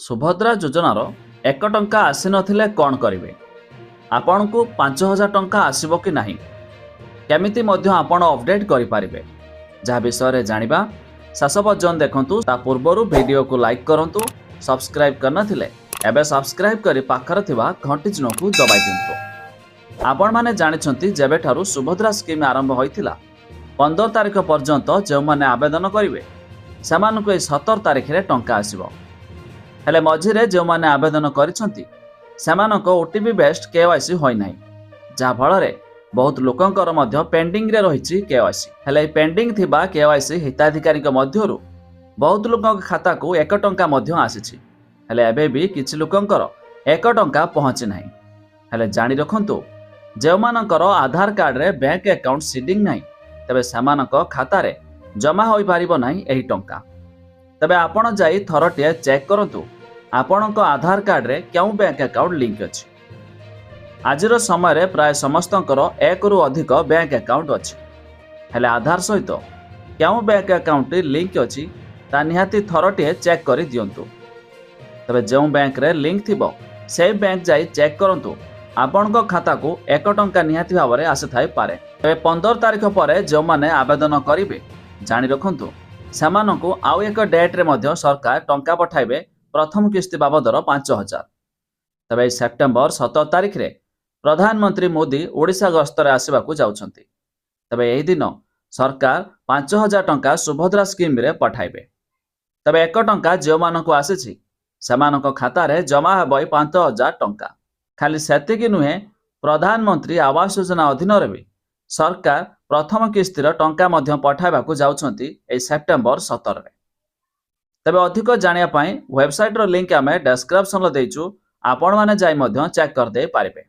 ସୁଭଦ୍ରା ଯୋଜନାର 1 ଟଙ୍କା ଆସିନଥିଲେ କ'ଣ କରିବେ? ଆପଣଙ୍କୁ 5,000 ଟଙ୍କା ଆସିବ କି ନାହିଁ, କେମିତି ମଧ୍ୟ ଆପଣ ଅପଡେଟ୍ କରିପାରିବେ, ଯାହା ବିଷୟରେ ଜାଣିବା ଶେଷ ପର୍ଯ୍ୟନ୍ତ ଦେଖନ୍ତୁ। ତା ପୂର୍ବରୁ ଭିଡ଼ିଓକୁ ଲାଇକ୍ କରନ୍ତୁ। ସବସ୍କ୍ରାଇବ୍ କରିନଥିଲେ ଏବେ ସବସ୍କ୍ରାଇବ୍ କରି ପାଖରେ ଥିବା ଘଣ୍ଟି ଚିହ୍ନକୁ ଦବାଇ ଦିଅନ୍ତୁ। ଆପଣମାନେ ଜାଣିଛନ୍ତି, ଯେବେଠାରୁ ସୁଭଦ୍ରା ସ୍କିମ୍ ଆରମ୍ଭ ହୋଇଥିଲା 15 ତାରିଖ ପର୍ଯ୍ୟନ୍ତ ଯେଉଁମାନେ ଆବେଦନ କରିବେ ସେମାନଙ୍କୁ ଏହି 17 ତାରିଖରେ ଟଙ୍କା ଆସିବ। ହେଲେ ମଝିରେ ଯେଉଁମାନେ ଆବେଦନ କରିଛନ୍ତି ସେମାନଙ୍କ OTP ବେସ୍ଡ KYC ହୋଇନାହିଁ, ଯାହାଫଳରେ ବହୁତ ଲୋକଙ୍କର ମଧ୍ୟ ପେଣ୍ଡିଂରେ ରହିଛି KYC। ହେଲେ ଏହି ପେଣ୍ଡିଂ ଥିବା KYC ହିତାଧିକାରୀଙ୍କ ମଧ୍ୟରୁ ବହୁତ ଲୋକଙ୍କ ଖାତାକୁ 1 ଟଙ୍କା ମଧ୍ୟ ଆସିଛି। ହେଲେ ଏବେ ବି କିଛି ଲୋକଙ୍କର 1 ଟଙ୍କା ପହଞ୍ଚି ନାହିଁ। ହେଲେ ଜାଣି ରଖନ୍ତୁ, ଯେଉଁମାନଙ୍କର ଆଧାର କାର୍ଡରେ ବ୍ୟାଙ୍କ ଆକାଉଣ୍ଟ ସିଡିଂ ନାହିଁ, ତେବେ ସେମାନଙ୍କ ଖାତାରେ ଜମା ହୋଇପାରିବ ନାହିଁ ଏହି ଟଙ୍କା। ତେବେ ଆପଣ ଯାଇ ଥରଟିଏ ଚେକ୍ କରନ୍ତୁ ଆପଣଙ୍କ ଆଧାର କାର୍ଡରେ କେଉଁ ବ୍ୟାଙ୍କ ଆକାଉଣ୍ଟ ଲିଙ୍କ ଅଛି। ଆଜିର ସମୟରେ ପ୍ରାୟ ସମସ୍ତଙ୍କର 1ରୁ ଅଧିକ ବ୍ୟାଙ୍କ ଆକାଉଣ୍ଟ ଅଛି। ହେଲେ ଆଧାର ସହିତ କେଉଁ ବ୍ୟାଙ୍କ ଆକାଉଣ୍ଟଟି ଲିଙ୍କ ଅଛି ତା ନିହାତି ଥରଟିଏ ଚେକ୍ କରି ଦିଅନ୍ତୁ। ତେବେ ଯେଉଁ ବ୍ୟାଙ୍କରେ ଲିଙ୍କ ଥିବ ସେହି ବ୍ୟାଙ୍କ ଯାଇ ଚେକ୍ କରନ୍ତୁ, ଆପଣଙ୍କ ଖାତାକୁ 1 ଟଙ୍କା ନିହାତି ଭାବରେ ଆସିଥାଇପାରେ। ତେବେ 15 ତାରିଖ ପରେ ଯେଉଁମାନେ ଆବେଦନ କରିବେ ଜାଣି ରଖନ୍ତୁ, ସେମାନଙ୍କୁ ଆଉ ଏକ ଡେଟ୍ରେ ମଧ୍ୟ ସରକାର ଟଙ୍କା ପଠାଇବେ, ପ୍ରଥମ କିସ୍ତି ବାବଦର 5,000। ତେବେ ସେପ୍ଟେମ୍ବର 17 ତାରିଖରେ ପ୍ରଧାନମନ୍ତ୍ରୀ ମୋଦି ଓଡ଼ିଶା ଗସ୍ତରେ ଆସିବାକୁ ଯାଉଛନ୍ତି। ତେବେ ଏହି ଦିନ ସରକାର 5,000 ଟଙ୍କା ସୁଭଦ୍ରା ସ୍କିମ୍ରେ ପଠାଇବେ। ତେବେ 1 ଟଙ୍କା ଯେଉଁମାନଙ୍କୁ ଆସିଛି ସେମାନଙ୍କ ଖାତାରେ ଜମା ହେବ 5,000 ଟଙ୍କା। ଖାଲି ସେତିକି ନୁହେଁ, ପ୍ରଧାନମନ୍ତ୍ରୀ ଆବାସ ଯୋଜନା ଅଧୀନରେ ବି ସରକାର ପ୍ରଥମ କିସ୍ତିର ଟଙ୍କା ମଧ୍ୟ ପଠାଇବାକୁ ଯାଉଛନ୍ତି ଏହି ସେପ୍ଟେମ୍ବର 17ରେ। ତେବେ ଅଧିକ ଜାଣିବା ପାଇଁ ୱେବସାଇଟ୍ର ଲିଙ୍କ ଆମେ ଡେସ୍କ୍ରିପ୍ସନରେ ଦେଇଛୁ, ଆପଣମାନେ ଯାଇ ମଧ୍ୟ ଚେକ୍ କରିଦେଇ ପାରିବେ।